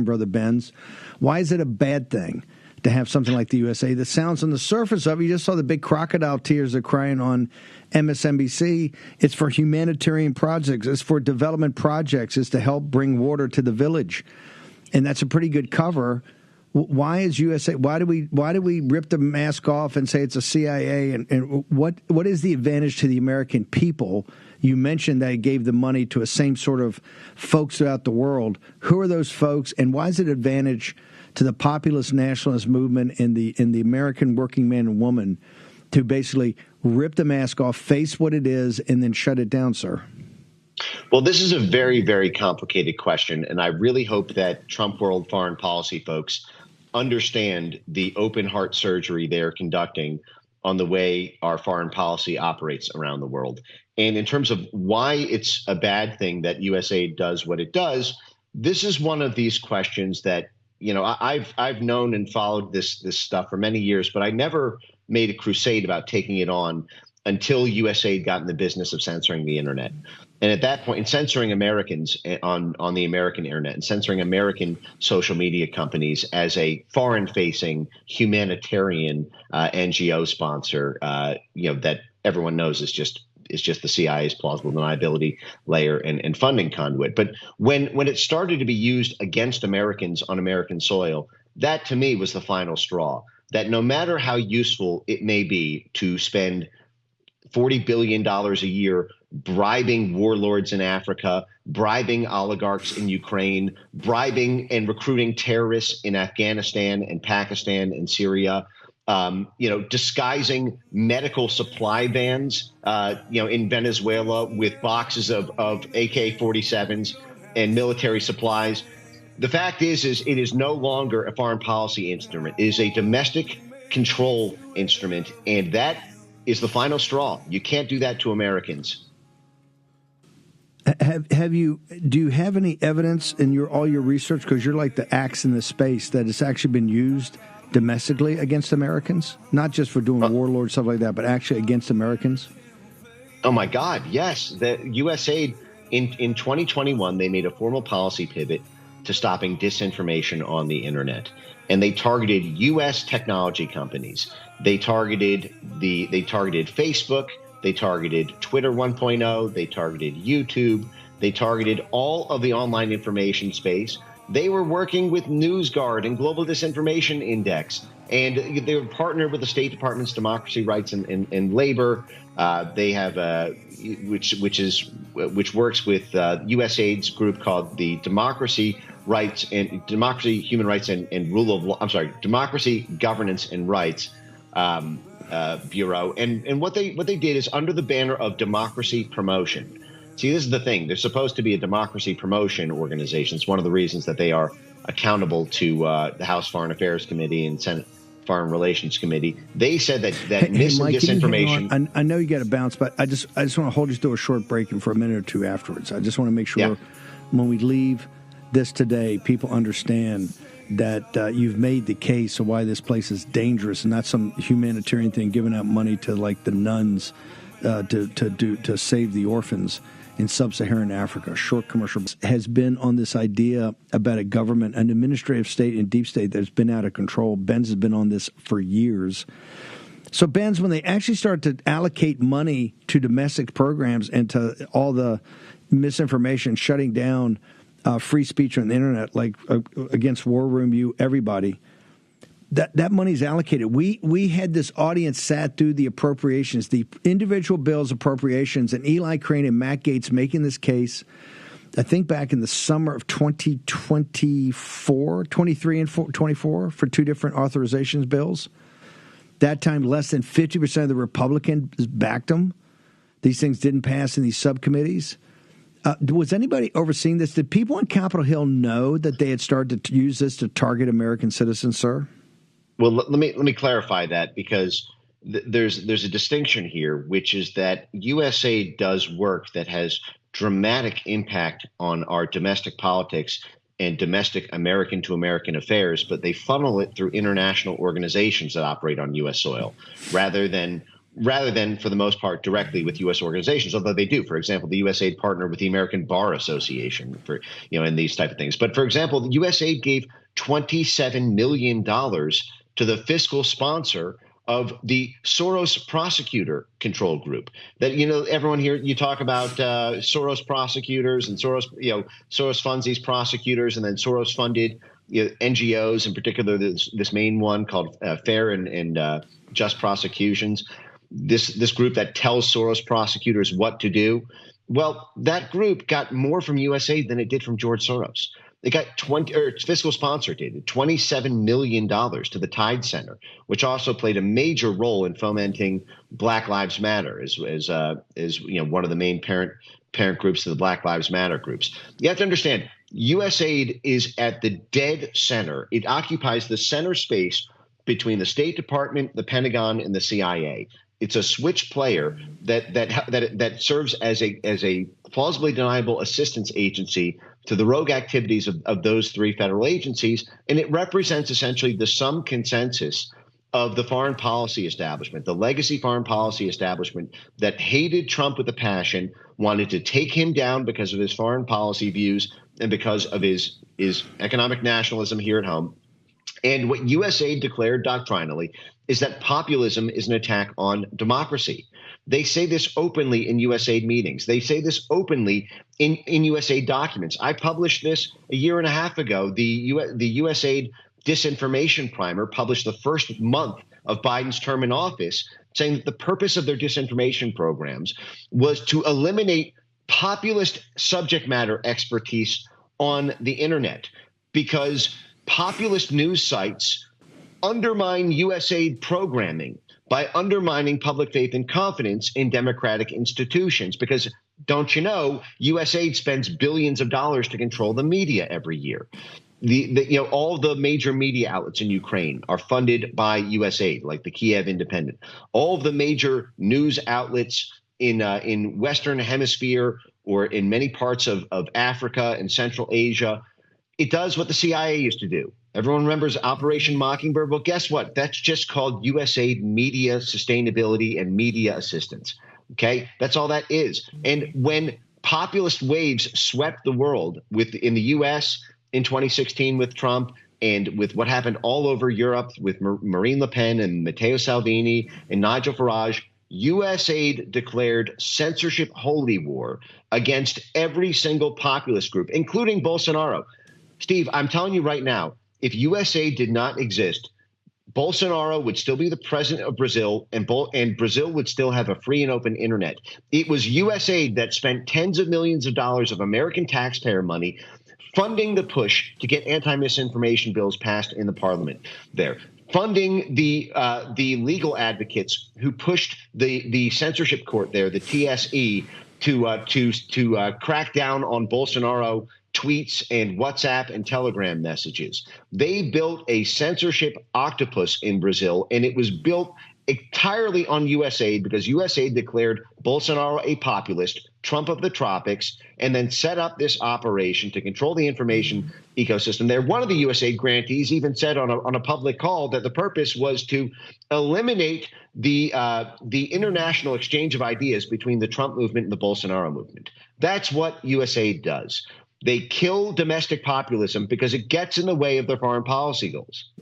Brother Benz. Why is it a bad thing to have something like the USA that sounds on the surface of it? You just saw the big crocodile tears they're crying on MSNBC. It's for humanitarian projects. It's for development projects. It's to help bring water to the village. And that's a pretty good cover. Why is USA? Why do we rip the mask off and say it's a CIA? And what is the advantage to the American people? You mentioned that it gave the money to the same sort of folks throughout the world. Who are those folks, and why is it an advantage to the populist nationalist movement in the American working man and woman to basically rip the mask off, face what it is, and then shut it down, sir? Well, this is a very, very complicated question, and I really hope that Trump World foreign policy folks understand the open heart surgery they're conducting on the way our foreign policy operates around the world. And in terms of why it's a bad thing that USAID does what it does, this is one of these questions that, you know, I've known and followed this stuff for many years, but I never made a crusade about taking it on until USAID got in the business of censoring the internet. And at that point, and censoring Americans on the American internet and censoring American social media companies as a foreign-facing humanitarian NGO sponsor, that everyone knows is just the CIA's plausible deniability layer and funding conduit. But when it started to be used against Americans on American soil, that to me was the final straw. That no matter how useful it may be to spend $40 billion a year bribing warlords in Africa, bribing oligarchs in Ukraine, bribing and recruiting terrorists in Afghanistan and Pakistan and Syria, disguising medical supply vans, in Venezuela with boxes of AK-47s and military supplies. The fact is it is no longer a foreign policy instrument. It is a domestic control instrument, and that is the final straw. You can't do that to Americans. Do you have any evidence in all your research, because you're like the axe in the space, that it's actually been used domestically against Americans, not just for doing warlord stuff like that, but actually against Americans? Oh my God, yes. The USAID in 2021, they made a formal policy pivot to stopping disinformation on the internet, and they targeted U.S. technology companies. They targeted Facebook. They targeted Twitter 1.0. They targeted YouTube. They targeted all of the online information space. They were working with NewsGuard and Global Disinformation Index, and they were partnered with the State Department's Democracy, Rights, and Labor. They have which works with USAID's group called the Democracy, Human Rights, and Rule of Law. I'm sorry, Democracy, Governance, and Rights Bureau. And what they did is, under the banner of democracy promotion. See, this is the thing. They're supposed to be a democracy promotion organization. It's one of the reasons that they are accountable to the House Foreign Affairs Committee and Senate Foreign Relations Committee. They said that mis and disinformation. I know you got to bounce, but I just want to hold you to a short break and for a minute or two afterwards. I just want to make sure when we leave this today, people understand that you've made the case of why this place is dangerous and not some humanitarian thing, giving out money to like the nuns to save the orphans in sub-Saharan Africa. Short commercial has been on this idea about a government, an administrative state and deep state that's been out of control. Benz has been on this for years. So, Benz, when they actually start to allocate money to domestic programs and to all the misinformation, shutting down free speech on the internet, like against War Room, everybody, that money's allocated. We had this audience sat through the appropriations, the individual bills appropriations, and Eli Crane and Matt Gaetz making this case, I think back in the summer of 2024, 23 and 24, for two different authorizations bills. That time, less than 50% of the Republicans backed them. These things didn't pass in these subcommittees. Was anybody overseeing this? Did people on Capitol Hill know that they had started to use this to target American citizens, sir? Well, let me clarify that, because there's a distinction here, which is that USAID does work that has dramatic impact on our domestic politics and domestic American-to-American affairs, but they funnel it through international organizations that operate on U.S. soil, rather than rather than, for the most part, directly with U.S. organizations, although they do. For example, the USAID partnered with the American Bar Association for, and these type of things. But for example, the USAID gave $27 million to the fiscal sponsor of the Soros prosecutor control group. That, everyone here, you talk about Soros prosecutors, and Soros funds these prosecutors, and then Soros funded NGOs, in particular this main one called Fair and Just Prosecutions. This group that tells Soros prosecutors what to do. Well, that group got more from USAID than it did from George Soros. It got its fiscal sponsor did $27 million to the Tide Center, which also played a major role in fomenting Black Lives Matter, as one of the main parent groups to the Black Lives Matter groups. You have to understand, USAID is at the dead center. It occupies the center space between the State Department, the Pentagon, and the CIA. It's a switch player that serves as a plausibly deniable assistance agency to the rogue activities of those three federal agencies, and it represents essentially the sum consensus of the foreign policy establishment, the legacy foreign policy establishment that hated Trump with a passion, wanted to take him down because of his foreign policy views and because of his economic nationalism here at home. And what USAID declared doctrinally is that populism is an attack on democracy. They say this openly in USAID meetings. They say this openly in USAID documents. I published this a year and a half ago. The USAID Disinformation Primer published the first month of Biden's term in office, saying that the purpose of their disinformation programs was to eliminate populist subject matter expertise on the internet, because populist news sites undermine USAID programming by undermining public faith and confidence in democratic institutions. Because, don't you know, USAID spends billions of dollars to control the media every year. All the major media outlets in Ukraine are funded by USAID, like the Kiev Independent. All of the major news outlets in Western Hemisphere or in many parts of Africa and Central Asia, it does what the CIA used to do. Everyone remembers Operation Mockingbird. Well, guess what? That's just called USAID Media Sustainability and Media Assistance. Okay, that's all that is. And when populist waves swept the world in the U.S. in 2016 with Trump, and with what happened all over Europe with Marine Le Pen and Matteo Salvini and Nigel Farage, USAID declared censorship holy war against every single populist group, including Bolsonaro. Steve, I'm telling you right now, if USAID did not exist, Bolsonaro would still be the president of Brazil, and Brazil would still have a free and open internet. It was USAID that spent tens of millions of dollars of American taxpayer money funding the push to get anti-misinformation bills passed in the parliament there, funding the legal advocates who pushed the censorship court there, the TSE, to crack down on Bolsonaro tweets and WhatsApp and Telegram messages. They built a censorship octopus in Brazil, and it was built entirely on USAID because USAID declared Bolsonaro a populist, Trump of the tropics, and then set up this operation to control the information ecosystem there. One of the USAID grantees even said on a public call that the purpose was to eliminate the international exchange of ideas between the Trump movement and the Bolsonaro movement. That's what USAID does. They kill domestic populism because it gets in the way of their foreign policy goals.